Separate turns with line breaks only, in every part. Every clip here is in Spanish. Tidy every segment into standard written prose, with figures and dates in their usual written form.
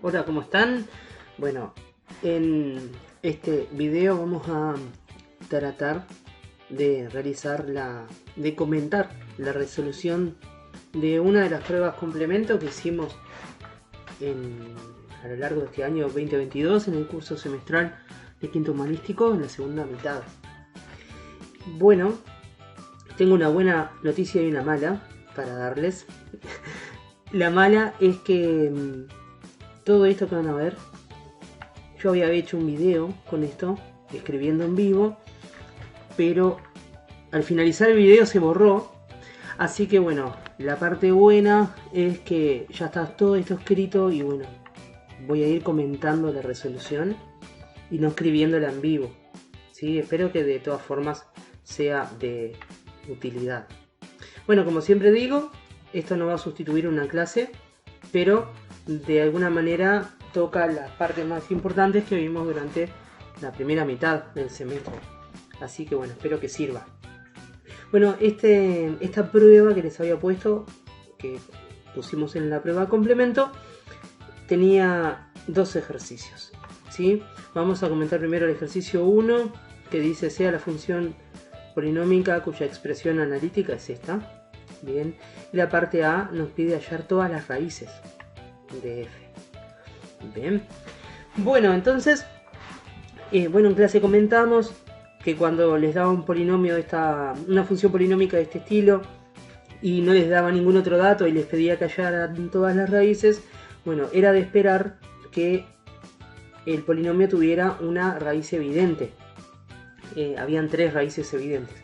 Hola, ¿cómo están? Bueno, en este video vamos a tratar de de comentar la resolución de una de las pruebas complemento que hicimos a lo largo de este año 2022 en el curso semestral de quinto humanístico en la segunda mitad. Bueno, tengo una buena noticia y una mala para darles. La mala es que todo esto que van a ver, yo había hecho un video con esto, escribiendo en vivo, pero al finalizar el video se borró. Así que bueno, la parte buena es que ya está todo esto escrito y bueno, voy a ir comentando la resolución y no escribiéndola en vivo. ¿Sí? Espero que de todas formas sea de utilidad. Bueno, como siempre digo, esto no va a sustituir una clase, pero de alguna manera toca las partes más importantes que vimos durante la primera mitad del semestre. Así que bueno, espero que sirva. Bueno, esta prueba que les había puesto, que pusimos en la prueba complemento, tenía dos ejercicios. ¿Sí? Vamos a comentar primero el ejercicio 1, que dice sea la función polinómica cuya expresión analítica es esta. Bien. Y la parte A nos pide hallar todas las raíces de f. Bien. Bueno, entonces, en clase comentamos que cuando les daba un polinomio una función polinómica de este estilo y no les daba ningún otro dato y les pedía que hallaran todas las raíces, bueno, era de esperar que el polinomio tuviera una raíz evidente. Habían tres raíces evidentes.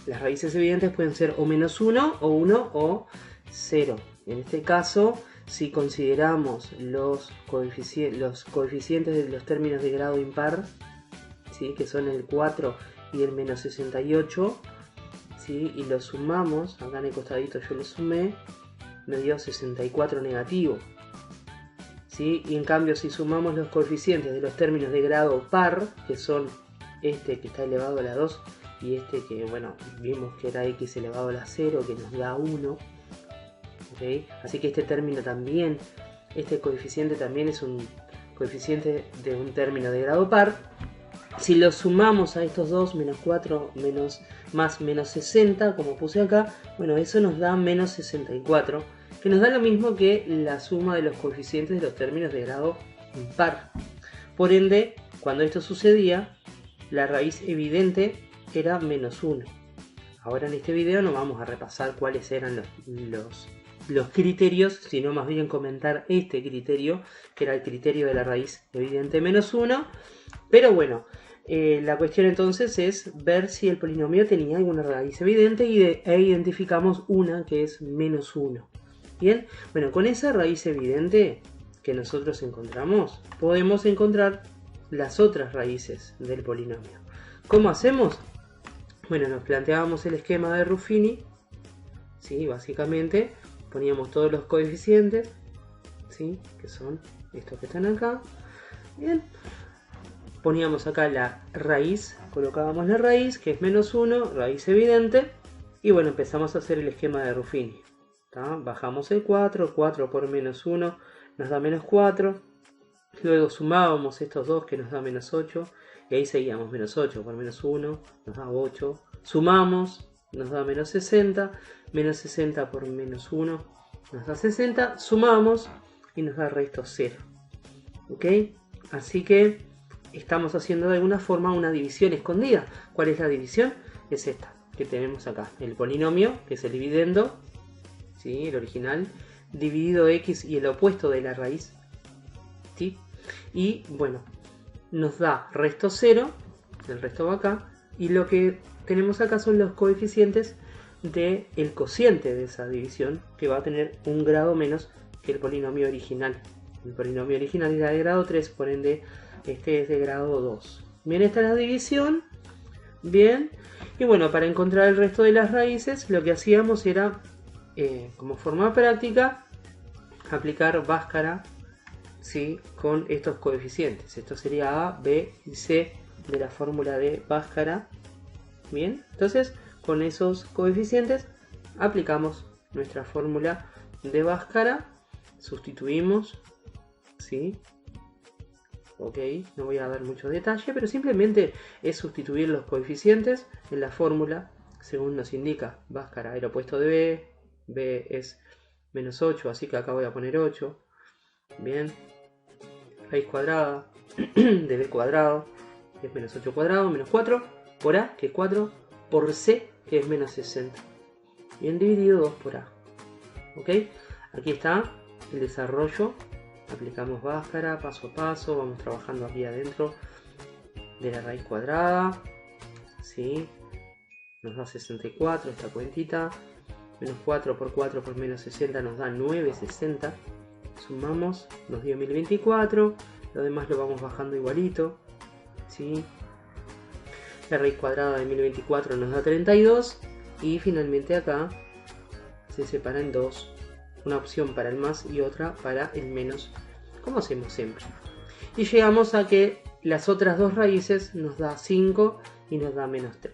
Las raíces evidentes pueden ser o menos 1, o 1, o 0. En este caso, si consideramos los coeficientes de los términos de grado impar, ¿sí? Que son el 4 y el menos 68, ¿sí? Y los sumamos, acá en el costadito yo lo sumé, me dio 64 negativo. ¿Sí? Y en cambio, si sumamos los coeficientes de los términos de grado par, que son este que está elevado a la 2 y este que, bueno, vimos que era x elevado a la 0, que nos da 1. ¿Okay? Así que este término también, este coeficiente también es un coeficiente de un término de grado par. Si lo sumamos a estos dos, menos 4 más menos 60, como puse acá, bueno, eso nos da menos 64, que nos da lo mismo que la suma de los coeficientes de los términos de grado impar. Por ende, cuando esto sucedía, la raíz evidente era menos 1. Ahora en este video no vamos a repasar cuáles eran los criterios, sino más bien comentar este criterio, que era el criterio de la raíz evidente menos 1. Pero bueno, la cuestión entonces es ver si el polinomio tenía alguna raíz evidente e identificamos una que es menos 1. Bien, bueno, con esa raíz evidente que nosotros encontramos, podemos encontrar las otras raíces del polinomio. ¿Cómo hacemos? Bueno, nos planteábamos el esquema de Ruffini, ¿sí? Básicamente poníamos todos los coeficientes, ¿sí? Que son estos que están acá. Bien, poníamos acá la raíz, colocábamos la raíz, que es menos 1, raíz evidente, y bueno, empezamos a hacer el esquema de Ruffini. ¿Tá? Bajamos el 4 por menos 1 nos da menos 4, luego sumábamos estos dos que nos da menos 8, y ahí seguíamos, menos 8 por menos 1 nos da 8, sumamos, nos da menos 60, menos 60 por menos 1 nos da 60, sumamos y nos da resto 0. ¿Ok? Así que estamos haciendo de alguna forma una división escondida. ¿Cuál es la división? Es esta que tenemos acá, el polinomio, que es el dividendo, ¿sí? El original, dividido x y el opuesto de la raíz, ¿sí? Y bueno, nos da resto 0, el resto va acá, y lo que tenemos acá son los coeficientes del cociente de esa división, que va a tener un grado menos que el polinomio original. El polinomio original era de grado 3, por ende este es de grado 2. Bien, esta es la división. Bien, y bueno, para encontrar el resto de las raíces, lo que hacíamos era, como forma práctica, aplicar Bhaskara, ¿sí? Con estos coeficientes. Esto sería A, B y C de la fórmula de Bhaskara. Bien, entonces con esos coeficientes aplicamos nuestra fórmula de Bhaskara, sustituimos ¿sí? Ok, no voy a dar mucho detalle, pero simplemente es sustituir los coeficientes en la fórmula según nos indica. Bhaskara, el opuesto de B, B es menos 8, así que acá voy a poner 8. Bien, raíz cuadrada de B cuadrado, que es menos 8 cuadrado, menos 4, por A, que es 4, por C, que es menos 60. Bien, dividido 2 por A. Ok, aquí está el desarrollo. Aplicamos Bhaskara paso a paso, vamos trabajando aquí adentro de la raíz cuadrada, ¿sí? Nos da 64 esta cuentita, menos 4 por 4 por menos 60 nos da 960, sumamos, nos dio 1024, lo demás lo vamos bajando igualito, ¿sí? La raíz cuadrada de 1024 nos da 32 y finalmente acá se separa en dos. Una opción para el más y otra para el menos, como hacemos siempre. Y llegamos a que las otras dos raíces nos da 5 y nos da menos 3.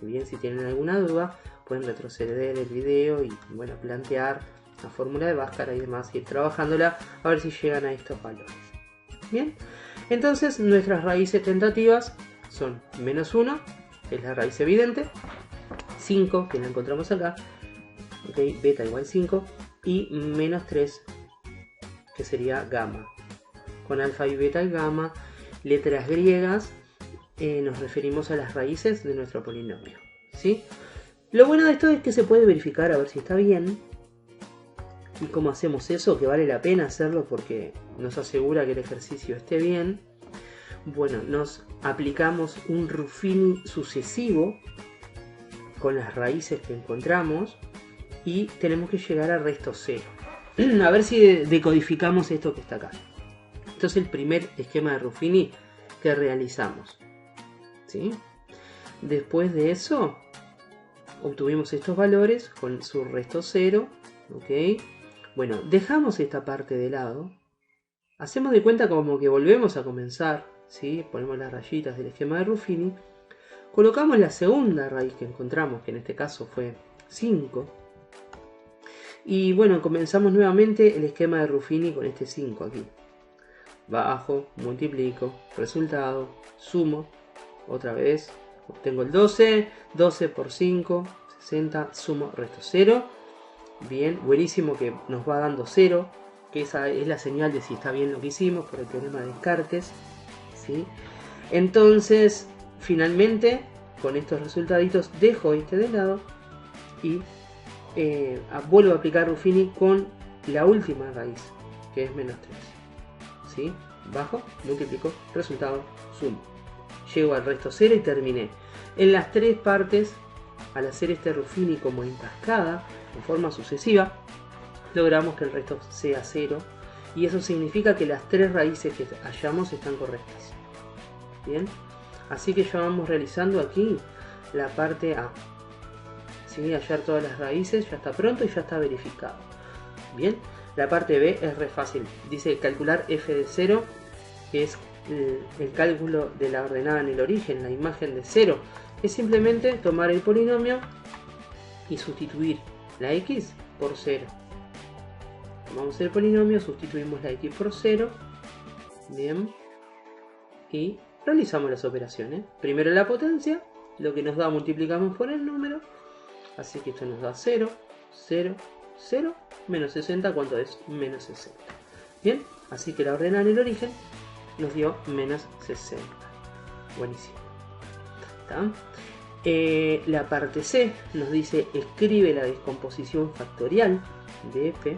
Y bien, si tienen alguna duda, pueden retroceder el video y bueno, plantear la fórmula de Bhaskara y demás, y ir trabajándola a ver si llegan a estos valores. Bien, entonces nuestras raíces tentativas son menos 1, que es la raíz evidente, 5, que la encontramos acá, okay, beta igual 5, y menos 3, que sería gamma. Con alfa y beta y gamma, letras griegas, nos referimos a las raíces de nuestro polinomio, ¿sí? Lo bueno de esto es que se puede verificar a ver si está bien. ¿Y cómo hacemos eso? Que vale la pena hacerlo porque nos asegura que el ejercicio esté bien. Bueno, nos aplicamos un Ruffini sucesivo con las raíces que encontramos y tenemos que llegar a resto 0. A ver si decodificamos esto que está acá. Entonces el primer esquema de Ruffini que realizamos, ¿sí? Después de eso obtuvimos estos valores con su resto 0, ¿ok? Bueno, dejamos esta parte de lado, hacemos de cuenta como que volvemos a comenzar, ¿sí? Ponemos las rayitas del esquema de Ruffini, colocamos la segunda raíz que encontramos, que en este caso fue 5, y bueno, comenzamos nuevamente el esquema de Ruffini con este 5 aquí. Bajo, multiplico, resultado, sumo, otra vez, obtengo el 12, 12 por 5, 60, sumo, resto 0. Bien, buenísimo que nos va dando 0, que esa es la señal de si está bien lo que hicimos por el teorema de Descartes, ¿sí? Entonces, finalmente, con estos resultaditos dejo este de lado y vuelvo a aplicar Ruffini con la última raíz, que es menos 3. ¿Sí? Bajo, multiplico, resultado, sumo. Llego al resto 0 y terminé. En las tres partes, al hacer este Ruffini como en cascada, en forma sucesiva, logramos que el resto sea 0. Y eso significa que las tres raíces que hallamos están correctas. Bien, así que ya vamos realizando aquí la parte A. ¿Sí? Hallar todas las raíces, ya está pronto y ya está verificado. Bien. La parte B es re fácil, dice calcular f de 0, que es el cálculo de la ordenada en el origen, la imagen de 0. Es simplemente tomar el polinomio y sustituir la x por 0. Tomamos el polinomio, sustituimos la x por 0, bien, y realizamos las operaciones. Primero la potencia, lo que nos da multiplicamos por el número, así que esto nos da 0, 0, 0, menos 60, ¿cuánto es? Menos 60. Bien, así que la ordenada en el origen nos dio menos 60. Buenísimo. ¿Está? La parte C nos dice escribe la descomposición factorial de f.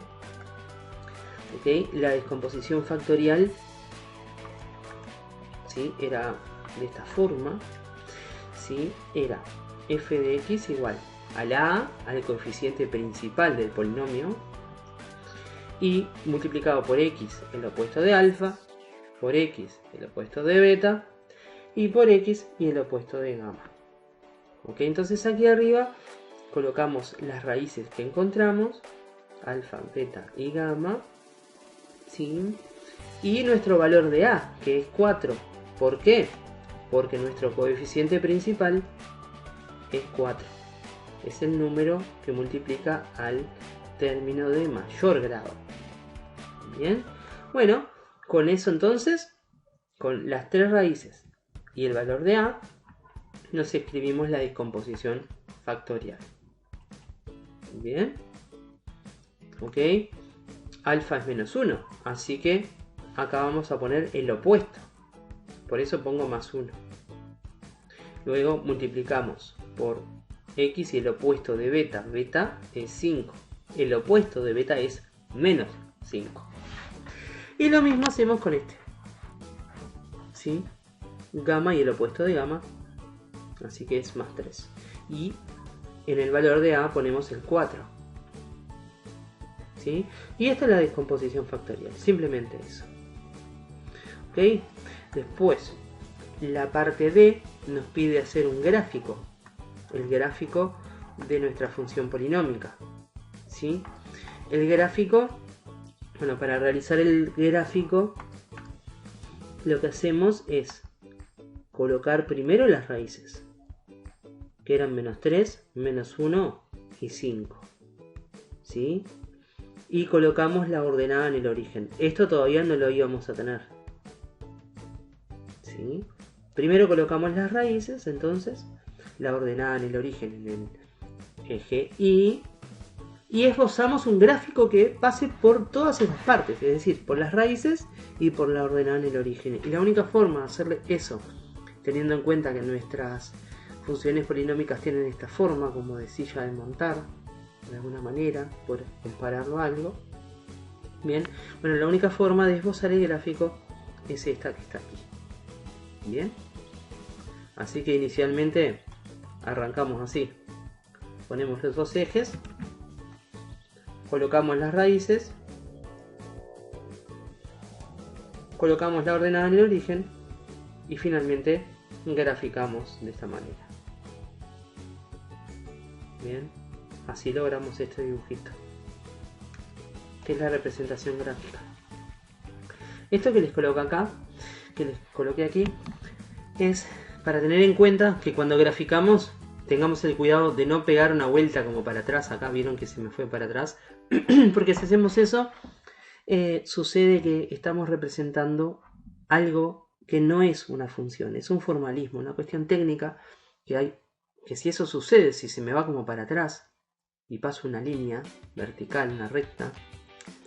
¿Okay? La descomposición factorial, ¿sí? Era de esta forma, ¿sí? Era f de x igual a la a, al coeficiente principal del polinomio, y multiplicado por x el opuesto de alfa, por x el opuesto de beta, y por x y el opuesto de gamma. ¿Ok? Entonces aquí arriba colocamos las raíces que encontramos, alfa, beta y gamma, ¿sí? Y nuestro valor de a, que es 4. ¿Por qué? Porque nuestro coeficiente principal es 4. Es el número que multiplica al término de mayor grado. Bien, bueno, Con eso entonces, con las tres raíces y el valor de a, nos escribimos la descomposición factorial. Bien. Ok. Alfa es menos 1. Así que acá vamos a poner el opuesto. Por eso pongo más 1. Luego multiplicamos por x y el opuesto de beta. Beta es 5. El opuesto de beta es menos 5. Y lo mismo hacemos con este. ¿Sí? Gamma y el opuesto de gamma. Así que es más 3. Y en el valor de a ponemos el 4. ¿Sí? Y esta es la descomposición factorial. Simplemente eso. ¿Ok? Después, la parte D nos pide hacer un gráfico. El gráfico de nuestra función polinómica. ¿Sí? El gráfico, bueno, para realizar el gráfico, lo que hacemos es colocar primero las raíces, que eran menos 3, menos 1 y 5. ¿Sí? Y colocamos la ordenada en el origen. Esto todavía no lo íbamos a tener. ¿Sí? Primero colocamos las raíces, entonces, la ordenada en el origen, en el eje Y esbozamos un gráfico que pase por todas esas partes, es decir, por las raíces y por la ordenada en el origen. Y la única forma de hacerle eso, teniendo en cuenta que nuestras funciones polinómicas tienen esta forma como de silla de montar, de alguna manera, por compararlo a algo. Bien, bueno, la única forma de esbozar el gráfico es esta que está aquí. Bien, así que inicialmente arrancamos así. Ponemos los dos ejes, colocamos las raíces, colocamos la ordenada en el origen y finalmente graficamos de esta manera. Bien, así logramos este dibujito, que es la representación gráfica. Esto que les coloco acá, que les coloqué aquí, es para tener en cuenta que cuando graficamos tengamos el cuidado de no pegar una vuelta como para atrás. Acá vieron que se me fue para atrás, porque si hacemos eso, sucede que estamos representando algo que no es una función, es un formalismo, una cuestión técnica que hay, que si eso sucede, si se me va como para atrás y paso una línea vertical, una recta,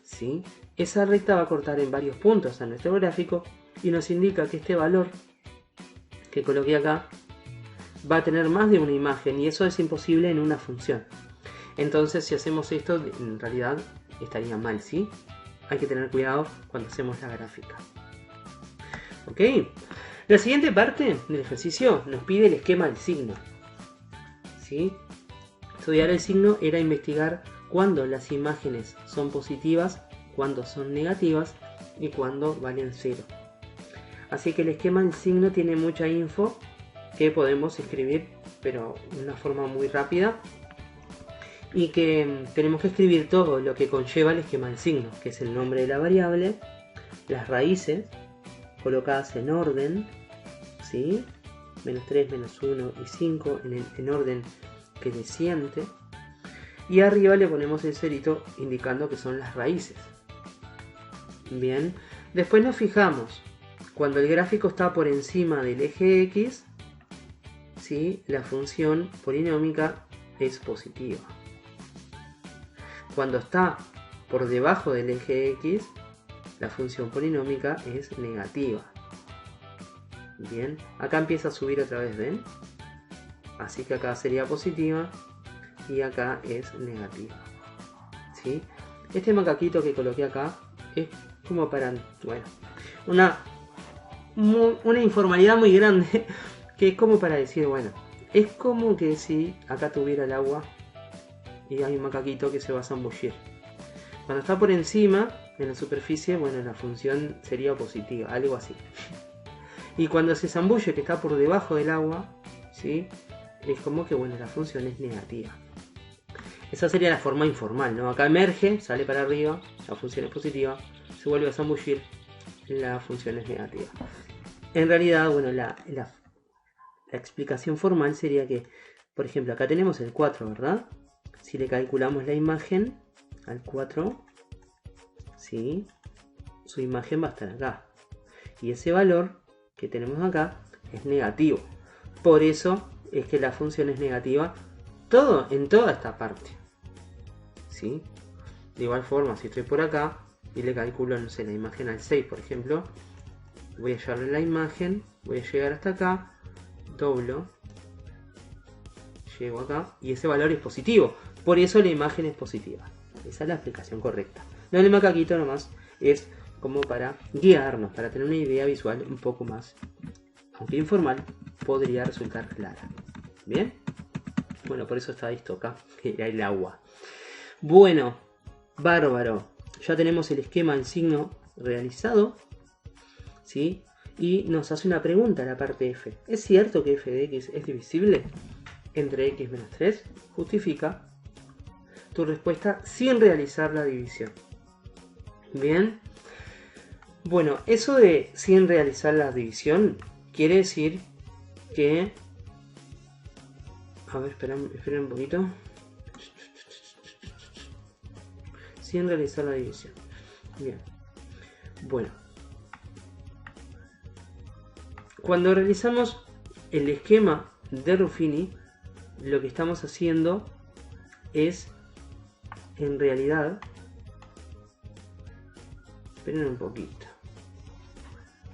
¿sí? Esa recta va a cortar en varios puntos a nuestro gráfico y nos indica que este valor que coloqué acá va a tener más de una imagen y eso es imposible en una función. Entonces, si hacemos esto, en realidad estaría mal, ¿sí? Hay que tener cuidado cuando hacemos la gráfica. ¿Ok? La siguiente parte del ejercicio nos pide el esquema del signo. ¿Sí? Estudiar el signo era investigar cuándo las imágenes son positivas, cuándo son negativas y cuándo valen 0. Así que el esquema del signo tiene mucha info que podemos escribir, pero de una forma muy rápida. Y que tenemos que escribir todo lo que conlleva el esquema del signo, que es el nombre de la variable, las raíces colocadas en orden, ¿sí? Menos 3, menos 1 y 5 en orden creciente. Y arriba le ponemos el cerito indicando que son las raíces. Bien, después nos fijamos, cuando el gráfico está por encima del eje X, ¿sí? La función polinómica es positiva. Cuando está por debajo del eje X, la función polinómica es negativa. Bien, acá empieza a subir otra vez, ¿ven? Así que acá sería positiva y acá es negativa. ¿Sí? Este macaquito que coloqué acá es como para, bueno, una informalidad muy grande, que es como para decir, bueno, es como que si acá tuviera el agua y hay un macaquito que se va a zambullir. Cuando está por encima, en la superficie, bueno, la función sería positiva, algo así. Y cuando se zambulle, que está por debajo del agua, ¿sí? Es como que, bueno, la función es negativa. Esa sería la forma informal, ¿no? Acá emerge, sale para arriba, la función es positiva, se vuelve a zambullir, la función es negativa. En realidad, bueno, la explicación formal sería que, por ejemplo, acá tenemos el 4, ¿verdad? Si le calculamos la imagen al 4, ¿sí? su imagen va a estar acá. Y ese valor que tenemos acá es negativo. Por eso es que la función es negativa en toda esta parte. ¿Sí? De igual forma, si estoy por acá y le calculo, no sé, la imagen al 6, por ejemplo, voy a llevarle la imagen, voy a llegar hasta acá, doblo, llego acá y ese valor es positivo. Por eso la imagen es positiva. Esa es la explicación correcta. No, el macaquito nomás es como para guiarnos, para tener una idea visual un poco más, aunque informal, podría resultar clara. ¿Bien? Bueno, por eso está esto acá, que era el agua. Bueno, bárbaro. Ya tenemos el esquema en signo realizado, ¿sí? Y nos hace una pregunta la parte F. ¿Es cierto que f de x es divisible entre x menos 3? Justifica tu respuesta sin realizar la división. Bien. Bueno, eso de sin realizar la división quiere decir que... A ver, esperen un poquito. Sin realizar la división. Bien. Bueno. Cuando realizamos el esquema de Ruffini, lo que estamos haciendo es, en realidad... Esperen un poquito.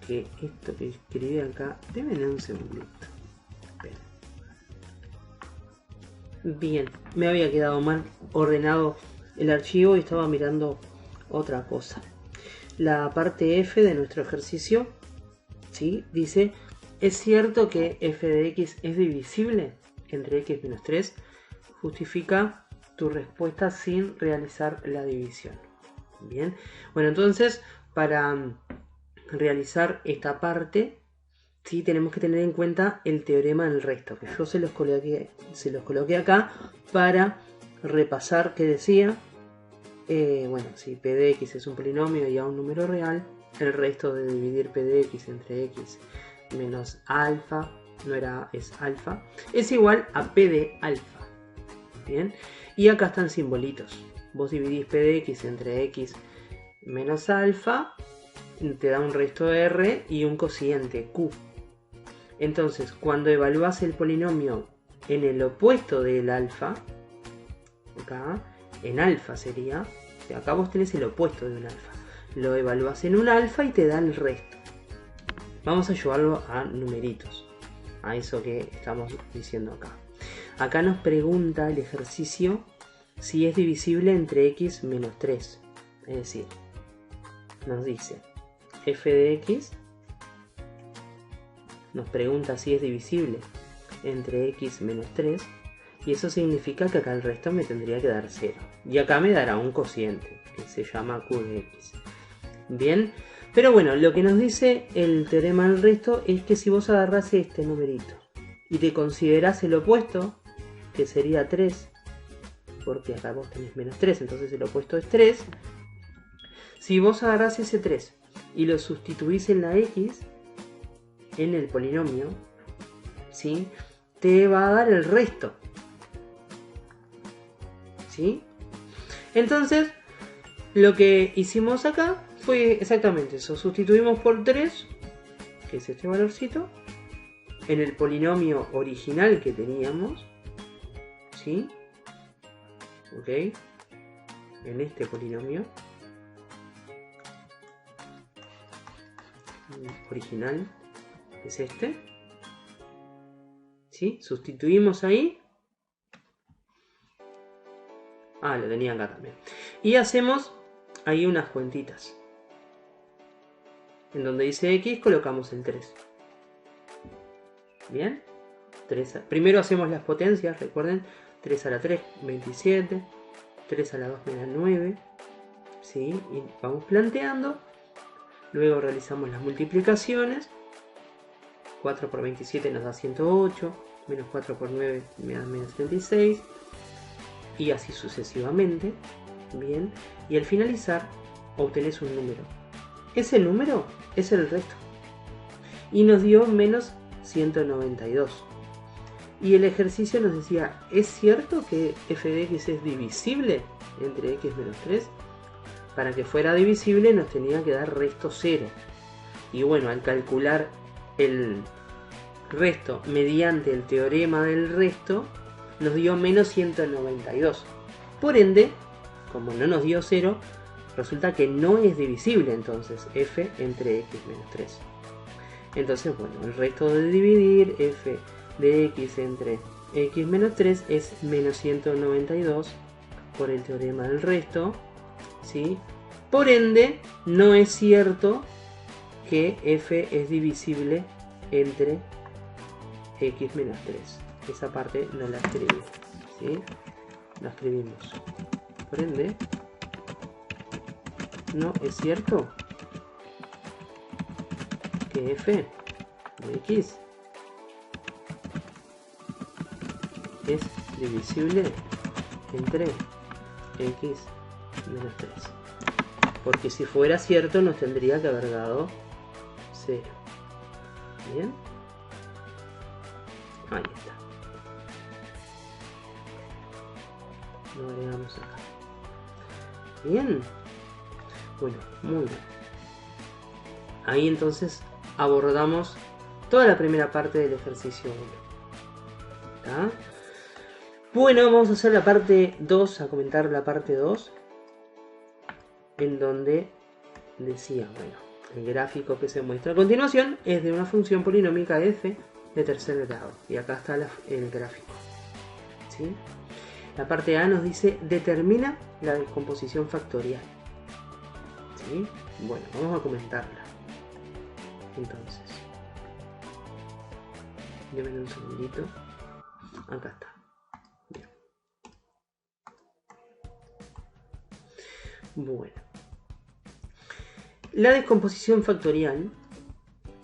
Que esto que escribí acá... Denme un segundito. Esperen. Bien, me había quedado mal ordenado el archivo y estaba mirando otra cosa. La parte F de nuestro ejercicio, ¿sí? Dice, ¿es cierto que f de x es divisible entre x menos 3? Justifica tu respuesta sin realizar la división. Bien, bueno, entonces para realizar esta parte, sí, tenemos que tener en cuenta el teorema del resto, que yo se los coloqué acá para repasar qué decía. Bueno, si p de x es un polinomio y a un número real, el resto de dividir p de x entre x menos alfa, es alfa, es igual a p de alfa. Bien, y acá están simbolitos. Vos dividís p de x entre x menos alfa, te da un resto de r y un cociente q. Entonces, cuando evalúas el polinomio en el opuesto del alfa, acá, en alfa sería, acá vos tenés el opuesto de un alfa, lo evalúas en un alfa y te da el resto. Vamos a llevarlo a numeritos, a eso que estamos diciendo acá. Acá nos pregunta el ejercicio si es divisible entre x menos 3. Es decir, nos dice f de x, nos pregunta si es divisible entre x menos 3, y eso significa que acá el resto me tendría que dar 0. Y acá me dará un cociente, que se llama q de x. Bien, pero bueno, lo que nos dice el teorema del resto es que si vos agarrás este numerito y te considerás el opuesto, que sería 3, porque acá vos tenés menos 3, entonces el opuesto es 3. Si vos agarrás ese 3 y lo sustituís en la x, en el polinomio, ¿sí?, te va a dar el resto. ¿Sí? Entonces, lo que hicimos acá fue exactamente eso. Sustituimos por 3, que es este valorcito, en el polinomio original que teníamos. ¿Sí? Ok. En este polinomio original es este. ¿Sí? Sustituimos ahí. Ah, lo tenía acá también. Y hacemos ahí unas cuentitas. En donde dice x colocamos el 3. Bien. Primero hacemos las potencias, recuerden. 3 a la 3, 27. 3 a la 2 me da 9. ¿Sí? Y vamos planteando. Luego realizamos las multiplicaciones. 4 por 27 nos da 108. Menos 4 por 9 me da menos 36. Y así sucesivamente. Bien. Y al finalizar obtenés un número. Ese número es el resto. Y nos dio menos 192. Y el ejercicio nos decía, ¿es cierto que f de x es divisible entre x menos 3? para que fuera divisible nos tenía que dar resto 0. Y bueno, al calcular el resto mediante el teorema del resto, nos dio menos 192. Por ende, como no nos dio 0, resulta que no es divisible entonces f entre x menos 3. Entonces, bueno, el resto de dividir f de x entre x menos 3 es menos 192 por el teorema del resto, ¿sí? Por ende, no es cierto que f es divisible entre x menos 3. Esa parte no la escribimos, ¿sí? La escribimos. Por ende, no es cierto que f de x es divisible entre x menos 3. Porque si fuera cierto nos tendría que haber dado 0. Bien. Ahí está. Lo agregamos acá. Bien. Bueno, muy bien. Ahí entonces abordamos toda la primera parte del ejercicio 1. ¿Está? Bueno, vamos a hacer la parte 2, a comentar la parte 2, en donde decía, bueno, el gráfico que se muestra a continuación es de una función polinómica f de tercer grado. Y acá está el gráfico, ¿sí? La parte A nos dice, determina la descomposición factorial, ¿sí? Bueno, vamos a comentarla. Entonces, déjenme un segundito. Acá está. Bien. Bueno, la descomposición factorial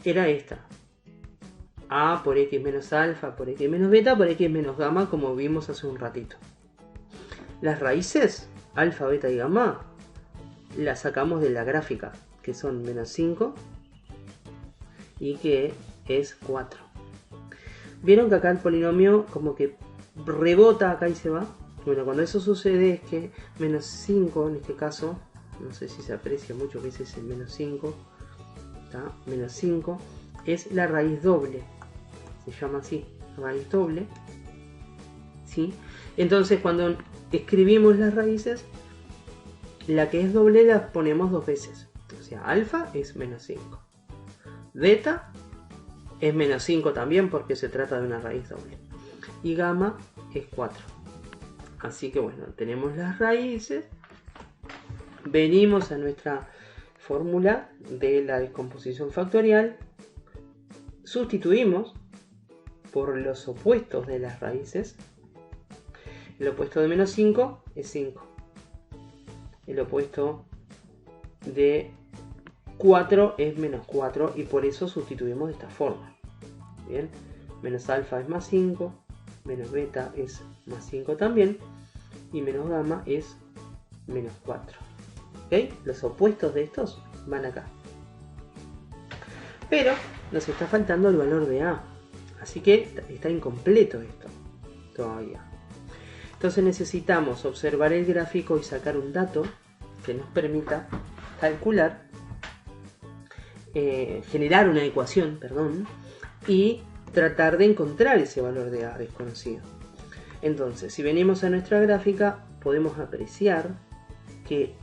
era esta: a por x menos alfa por x menos beta por x menos gamma, como vimos hace un ratito. Las raíces, alfa, beta y gamma, las sacamos de la gráfica, que son menos 5 y que es 4. Vieron que acá el polinomio como que rebota acá y se va. Bueno, cuando eso sucede es que menos 5 en este caso, no sé si se aprecia mucho que ese es el menos 5, ¿está? Menos 5 es la raíz doble, se llama así, raíz doble, ¿sí? Entonces cuando escribimos las raíces, la que es doble la ponemos dos veces. O sea, alfa es menos 5. Beta es menos 5 también porque se trata de una raíz doble. Y gamma es 4. Así que bueno, tenemos las raíces. Venimos a nuestra fórmula de la descomposición factorial. Sustituimos por los opuestos de las raíces. El opuesto de menos 5 es 5. El opuesto de 4 es menos 4 y por eso sustituimos de esta forma. Bien, menos alfa es más 5, menos beta es más 5 también y menos gamma es menos 4. ¿Ok? Los opuestos de estos van acá. Pero nos está faltando el valor de A, así que está incompleto esto todavía. Entonces necesitamos observar el gráfico y sacar un dato que nos permita calcular, generar una ecuación, perdón, y tratar de encontrar ese valor de A desconocido. Entonces, si venimos a nuestra gráfica, podemos apreciar que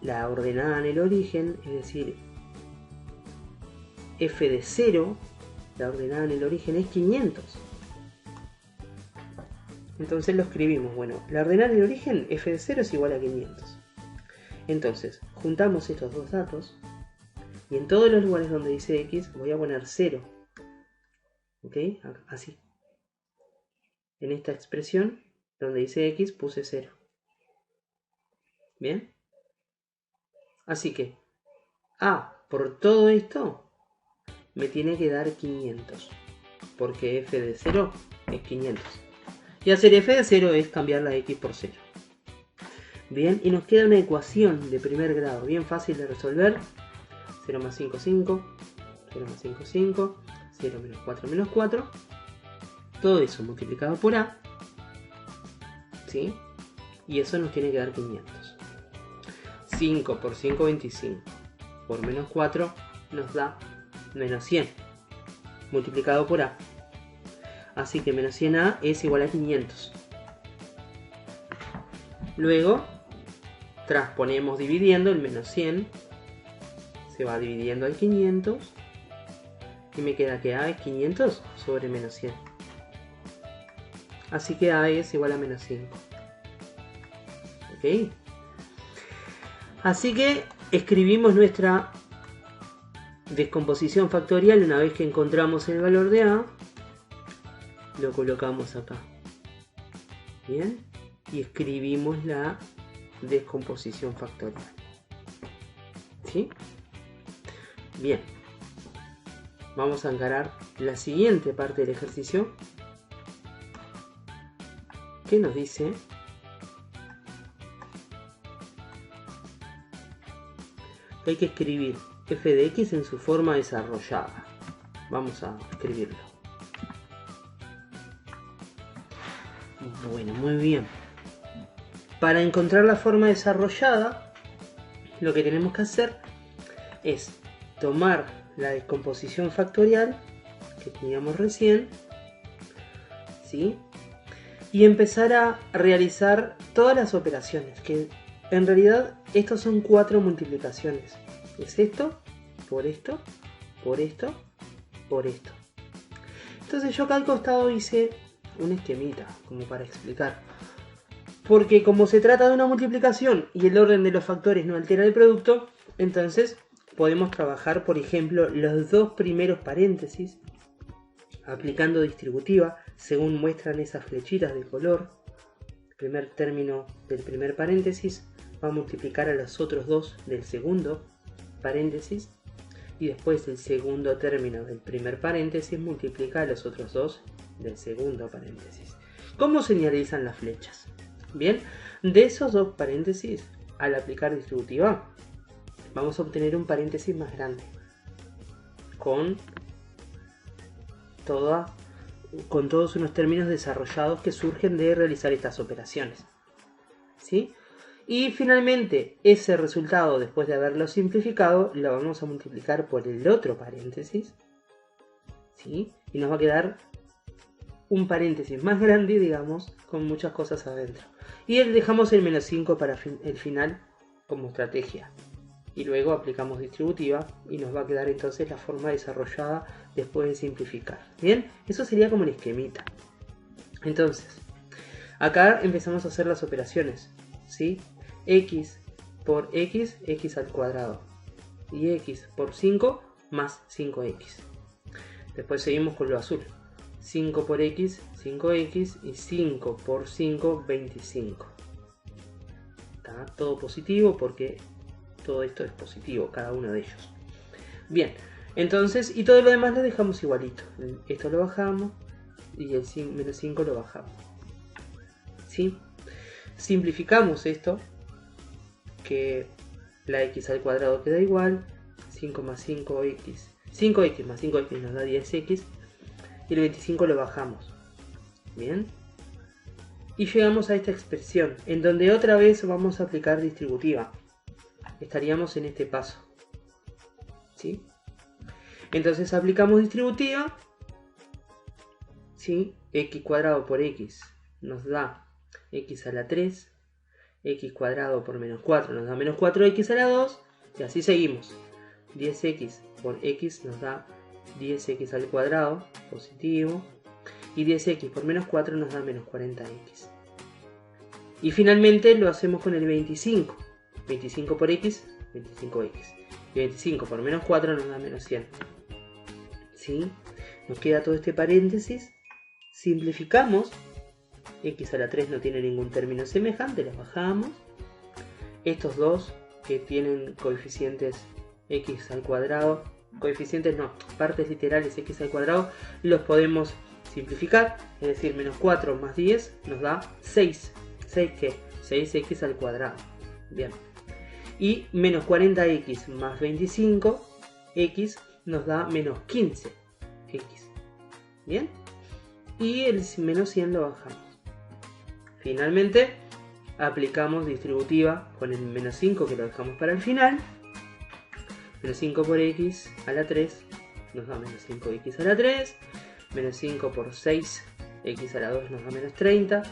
la ordenada en el origen, es decir, f de 0, la ordenada en el origen es 500. Entonces lo escribimos, bueno, la ordenada en el origen, f de 0 es igual a 500. Entonces, juntamos estos dos datos y en todos los lugares donde dice x voy a poner 0. ¿Ok? Así. En esta expresión donde dice x puse 0. ¿Bien? Así que A por todo esto me tiene que dar 500. Porque f de 0 es 500. Y hacer f de 0 es cambiar la x por 0. Bien, y nos queda una ecuación de primer grado, bien fácil de resolver. 0 más 5, 5. 0 más 5, 5. 0 menos 4, menos 4. Todo eso multiplicado por A. ¿Sí? Y eso nos tiene que dar 500. 5 por 5, 25. Por menos 4 nos da menos 100. Multiplicado por A. Así que menos 100A es igual a 500. Luego, transponemos dividiendo el menos 100. Se va dividiendo al 500. Y me queda que A es 500 sobre menos 100. Así que A es igual a menos 5. ¿Ok? Así que escribimos nuestra descomposición factorial. Una vez que encontramos el valor de A, lo colocamos acá. Bien. Y escribimos la descomposición factorial. ¿Sí? Bien. Vamos a encarar la siguiente parte del ejercicio, que nos dice que hay que escribir f de x en su forma desarrollada. Vamos a escribirlo. Bueno, muy bien. Para encontrar la forma desarrollada, lo que tenemos que hacer es tomar la descomposición factorial que teníamos recién, ¿sí? Y empezar a realizar todas las operaciones, que en realidad estos son 4 multiplicaciones. Es esto, por esto, por esto, por esto. Entonces yo acá al costado hice un esquemita, como para explicar. Porque como se trata de una multiplicación y el orden de los factores no altera el producto, entonces podemos trabajar, por ejemplo, los dos primeros paréntesis aplicando distributiva, según muestran esas flechitas de color. El primer término del primer paréntesis va a multiplicar a los otros dos del segundo paréntesis, y después el segundo término del primer paréntesis multiplica a los otros dos del segundo paréntesis. ¿Cómo señalizan las flechas? Bien, de esos dos paréntesis, al aplicar distributiva, vamos a obtener un paréntesis más grande, con todos unos términos desarrollados que surgen de realizar estas operaciones, ¿sí? Y finalmente, ese resultado, después de haberlo simplificado, lo vamos a multiplicar por el otro paréntesis, ¿sí? Y nos va a quedar un paréntesis más grande, digamos, con muchas cosas adentro. Y dejamos el menos 5 para el final como estrategia. Y luego aplicamos distributiva y nos va a quedar entonces la forma desarrollada después de simplificar. Bien, eso sería como el esquemita. Entonces, acá empezamos a hacer las operaciones, ¿sí? X por x, x al cuadrado. Y x por 5 más 5x. Después seguimos con lo azul. 5 por x, 5x, y 5 por 5, 25. Está todo positivo porque todo esto es positivo, cada uno de ellos. Bien, entonces, y todo lo demás lo dejamos igualito. Esto lo bajamos y el menos 5 lo bajamos. ¿Sí? Simplificamos esto, que la x al cuadrado queda igual. 5 más 5x, 5x más 5x nos da 10x. Y el 25 lo bajamos. Bien. Y llegamos a esta expresión, en donde otra vez vamos a aplicar distributiva. Estaríamos en este paso, ¿sí? Entonces aplicamos distributiva, ¿sí? X cuadrado por x nos da x a la 3. X cuadrado por menos 4 nos da menos 4x a la 2. Y así seguimos. 10x por x nos da 10x al cuadrado, positivo, y 10x por menos 4 nos da menos 40x. Y finalmente lo hacemos con el 25. 25 por x, 25x. Y 25 por menos 4 nos da menos 100. ¿Sí? Nos queda todo este paréntesis. Simplificamos. X a la 3 no tiene ningún término semejante, lo bajamos. Estos dos que tienen coeficientes x al cuadrado, coeficientes no, partes literales x al cuadrado, los podemos simplificar, es decir, menos 4 más 10 nos da 6. ¿6 qué? 6x al cuadrado. Bien. Y menos 40x más 25x nos da menos 15x. Bien. Y el menos 100 lo bajamos. Finalmente aplicamos distributiva con el menos 5 que lo dejamos para el final. Menos 5 por x a la 3 nos da menos 5x a la 3. Menos 5 por 6 x a la 2 nos da menos 30.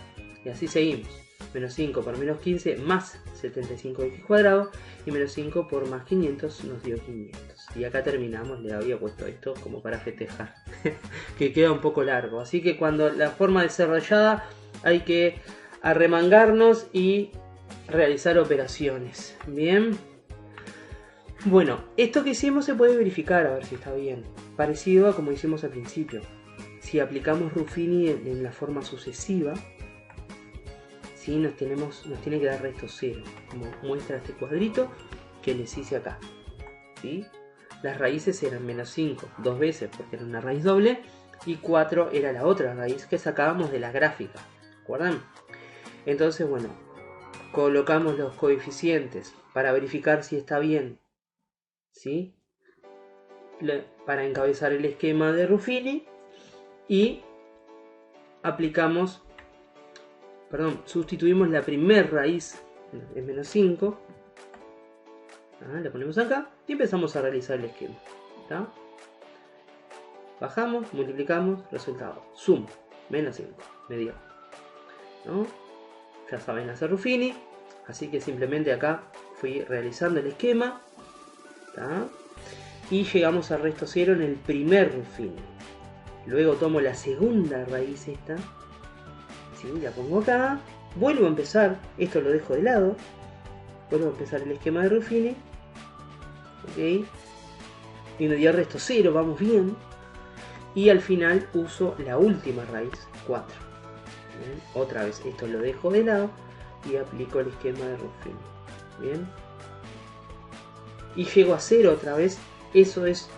Y así seguimos. Menos 5 por menos 15 más 75x cuadrado. Y menos 5 por más 500 nos dio 500. Y acá terminamos. Le había puesto esto como para festejar. Que queda un poco largo. Así que cuando la forma desarrollada hay que arremangarnos y realizar operaciones. Bien. Bueno, esto que hicimos se puede verificar a ver si está bien. Parecido a como hicimos al principio. Si aplicamos Ruffini en la forma sucesiva, ¿sí? nos tiene que dar resto 0, como muestra este cuadrito que les hice acá. ¿Sí? Las raíces eran menos 5 dos veces porque era una raíz doble, y 4 era la otra raíz que sacábamos de la gráfica. ¿Recuerdan? Entonces, bueno, colocamos los coeficientes para verificar si está bien. ¿Sí? Para encabezar el esquema de Ruffini. Y sustituimos la primer raíz en menos 5. La ponemos acá y empezamos a realizar el esquema. ¿Tá? Bajamos, multiplicamos, resultado. Suma, menos 5, me dio. ¿No? Ya saben hacer Ruffini, así que simplemente acá fui realizando el esquema. ¿Tá? Y llegamos al resto 0 en el primer Ruffini. Luego tomo la segunda raíz esta, ¿sí? La pongo acá, vuelvo a empezar, esto lo dejo de lado, vuelvo a empezar el esquema de Ruffini, ¿ok? Y me dio resto 0, vamos bien, y al final uso la última raíz, 4. ¿Bien? Otra vez esto lo dejo de lado y aplico el esquema de Ruffini. Bien, y llego a 0 otra vez. Eso es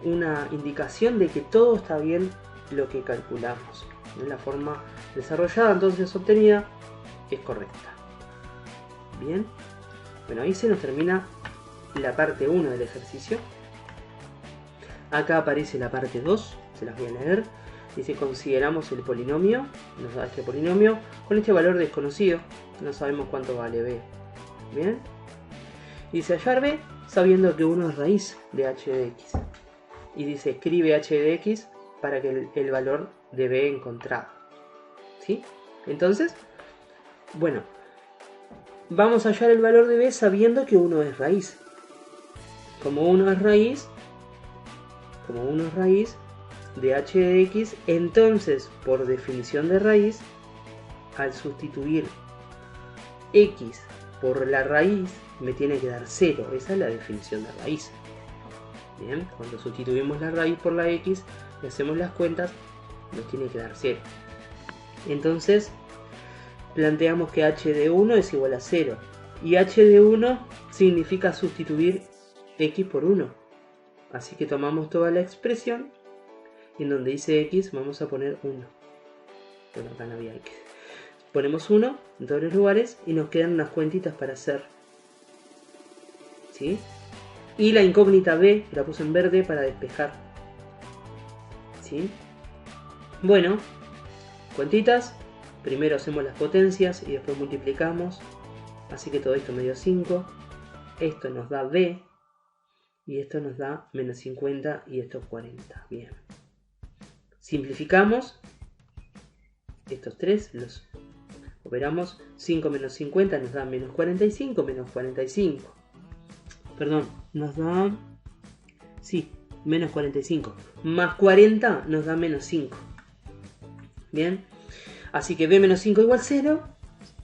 una indicación de que todo está bien lo que calculamos. La forma desarrollada entonces obtenida es correcta. Bien, bueno, ahí se nos termina la parte 1 del ejercicio. Acá aparece la parte 2, se las voy a leer. Dice: consideramos el polinomio, nos da este polinomio con este valor desconocido, no sabemos cuánto vale b. Bien, dice hallar b sabiendo que 1 es raíz de h de x. Y dice: escribe h de x para que el valor de b encontrado. ¿Sí? Entonces, bueno, vamos a hallar el valor de b sabiendo que 1 es raíz. Como 1 es raíz de h de x, entonces, por definición de raíz, al sustituir x por la raíz, me tiene que dar 0. Esa es la definición de raíz. Bien, cuando sustituimos la raíz por la x y hacemos las cuentas, nos tiene que dar 0. Entonces, planteamos que h de 1 es igual a 0. Y h de 1 significa sustituir x por 1. Así que tomamos toda la expresión y en donde dice x vamos a poner 1. Bueno, acá no había x. Ponemos 1 en todos los lugares y nos quedan unas cuentitas para hacer. ¿Sí? Y la incógnita b la puse en verde para despejar. ¿Sí? Bueno, cuentitas. Primero hacemos las potencias y después multiplicamos. Así que todo esto me dio 5. Esto nos da b. Y esto nos da menos 50 y esto 40. Bien. Simplificamos. Estos tres los operamos. 5 menos 50 nos da menos 45. Menos 45. Perdón, nos da... Sí, menos 45. Más 40 nos da menos 5. Bien. Así que b menos 5 igual 0.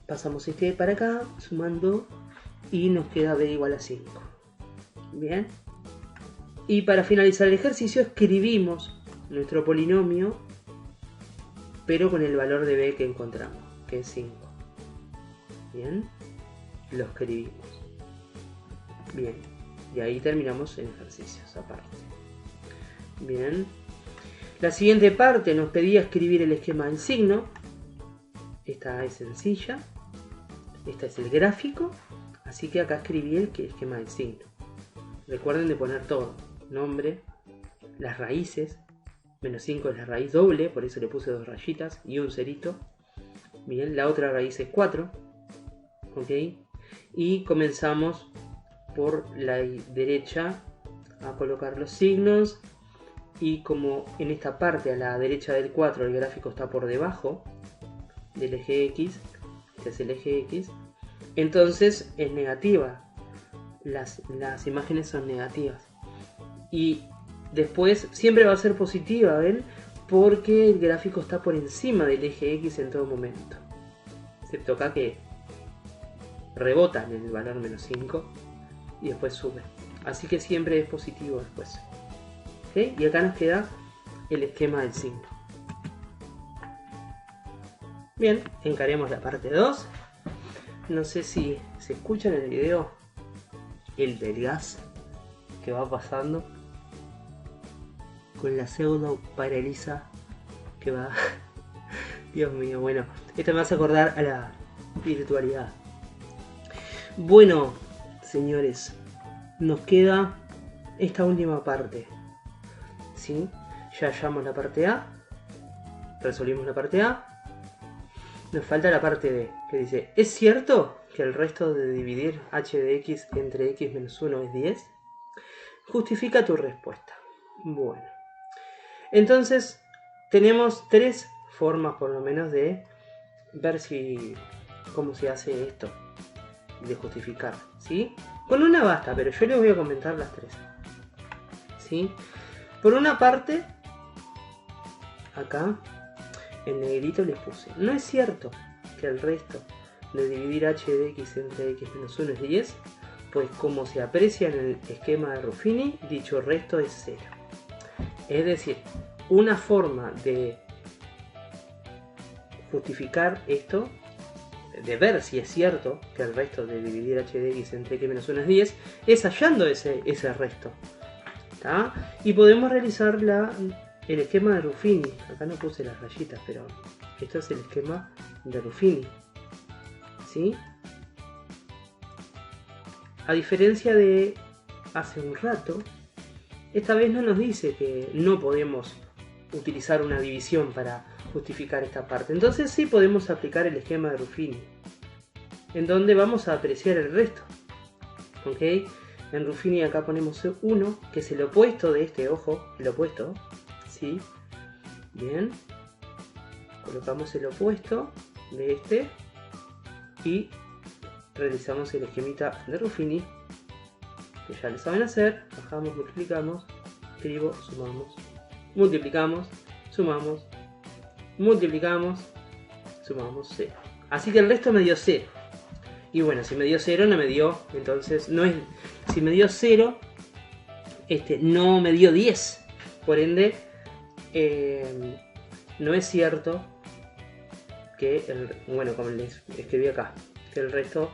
Pasamos este para acá, sumando. Y nos queda b igual a 5. Bien. Y para finalizar el ejercicio escribimos nuestro polinomio, pero con el valor de b que encontramos, que es 5. Bien. Lo escribimos. Bien. Y ahí terminamos el ejercicio, esa parte. Bien. La siguiente parte nos pedía escribir el esquema del signo. Esta es sencilla. Esta es el gráfico. Así que acá escribí el esquema del signo. Recuerden de poner todo. Nombre, las raíces. Menos 5 es la raíz doble, por eso le puse 2 rayitas y un cerito. Bien, la otra raíz es 4. ¿ok? Y comenzamos por la derecha a colocar los signos, y como en esta parte a la derecha del 4 el gráfico está por debajo del eje X, este es el eje X, entonces es negativa, las imágenes son negativas, y después siempre va a ser positiva, ¿ven? Porque el gráfico está por encima del eje X en todo momento, excepto acá que rebota en el valor menos 5 y después sube, así que siempre es positivo después. ¿Okay? Y acá nos queda el esquema del signo. Bien, encaremos la parte 2. No sé si se escucha en el video el del gas que va pasando con la pseudo paraliza que va. Dios mío, bueno, esto me hace acordar a la virtualidad. Bueno, señores, nos queda esta última parte. ¿Sí? Ya hallamos la parte A, resolvimos la parte A, nos falta la parte B, que dice: ¿es cierto que el resto de dividir h de x entre x menos 1 es 10? Justifica tu respuesta. Bueno, entonces tenemos tres formas por lo menos de ver cómo se hace esto, de justificar, ¿sí? Con una basta, pero yo les voy a comentar las tres, ¿sí? Por una parte, acá en negrito les puse: no es cierto que el resto de dividir h de x entre x menos 1 es 10, pues como se aprecia en el esquema de Ruffini, dicho resto es 0. Es decir, una forma de justificar esto, de ver si es cierto que el resto de dividir h de x entre x menos 1 es 10, es hallando ese resto. ¿Tá? Y podemos realizar el esquema de Ruffini. Acá no puse las rayitas, pero esto es el esquema de Ruffini, ¿sí? A diferencia de hace un rato, esta vez no nos dice que no podemos utilizar una división para justificar esta parte. Entonces sí podemos aplicar el esquema de Ruffini, en donde vamos a apreciar el resto, ¿ok? En Ruffini acá ponemos 1, que es el opuesto de este, ojo, el opuesto, ¿sí? Bien, colocamos el opuesto de este y realizamos el esquemita de Ruffini, que ya lo saben hacer. Bajamos, multiplicamos, escribo, sumamos, multiplicamos, sumamos, multiplicamos, sumamos 0. Así que el resto me dio 0. Y bueno, si me dio 0 no me dio, entonces no es, si me dio 0, no me dio 10. Por ende, no es cierto que, bueno, como les escribí acá, que el resto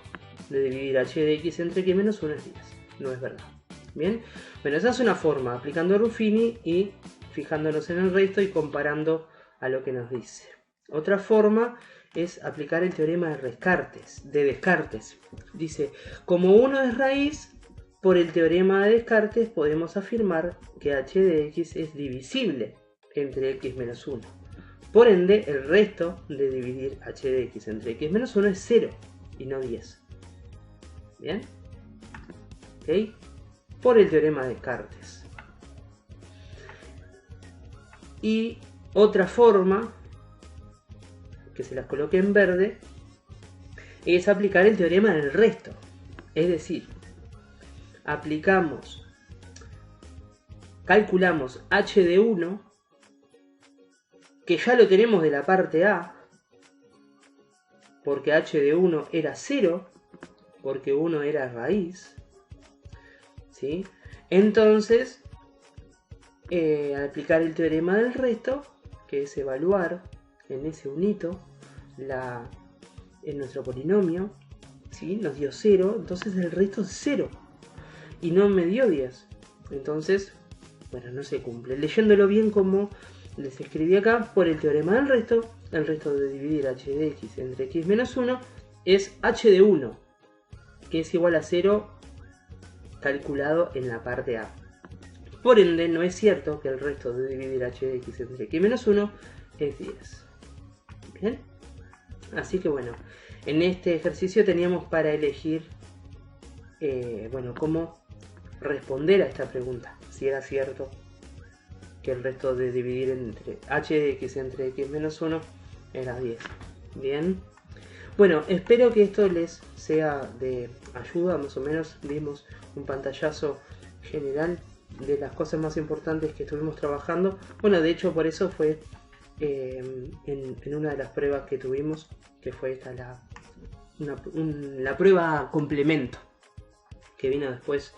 de dividir h de x entre x menos 1 es 10. No es verdad. Bien, bueno, esa es una forma, aplicando a Ruffini y fijándonos en el resto y comparando a lo que nos dice. Otra forma es aplicar el teorema de Descartes. Dice: como 1 es raíz, por el teorema de Descartes podemos afirmar que h de x es divisible entre x menos 1. Por ende, el resto de dividir h de x entre x menos 1 es 0 y no 10. ¿Bien? ¿Ok? Por el teorema de Descartes. Y otra forma, que se las coloque en verde, es aplicar el teorema del resto. Es decir, calculamos h de 1, que ya lo tenemos de la parte A, porque h de 1 era 0, porque 1 era raíz, ¿sí? Entonces, al aplicar el teorema del resto, que es evaluar en ese unito en nuestro polinomio, ¿sí? Nos dio 0, entonces el resto es 0 y no me dio 10. Entonces, bueno, no se cumple. Leyéndolo bien como les escribí acá, por el teorema del resto, el resto de dividir h de x entre x menos 1 es h de 1, que es igual a 0 calculado en la parte A. Por ende, no es cierto que el resto de dividir h de x entre x menos 1 es 10. Bien, así que bueno, En este ejercicio teníamos para elegir, bueno, cómo responder a esta pregunta, si era cierto que el resto de dividir entre h de x entre x menos 1 era 10. Bien. Bueno, espero que esto les sea de ayuda, más o menos dimos un pantallazo general de las cosas más importantes que estuvimos trabajando. Bueno, de hecho por eso fue en una de las pruebas que tuvimos, que fue esta la prueba complemento, que vino después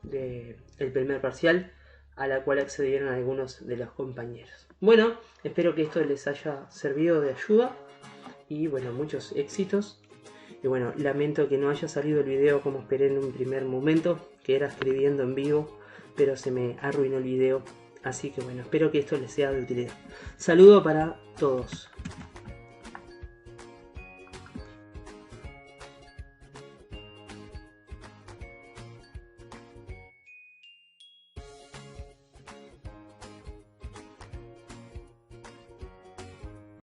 del primer parcial, a la cual accedieron algunos de los compañeros. Bueno, espero que esto les haya servido de ayuda y bueno, muchos éxitos. Y bueno, lamento que no haya salido el video como esperé en un primer momento, que era escribiendo en vivo, pero se me arruinó el video. Así que bueno, espero que esto les sea de utilidad. Saludo para todos.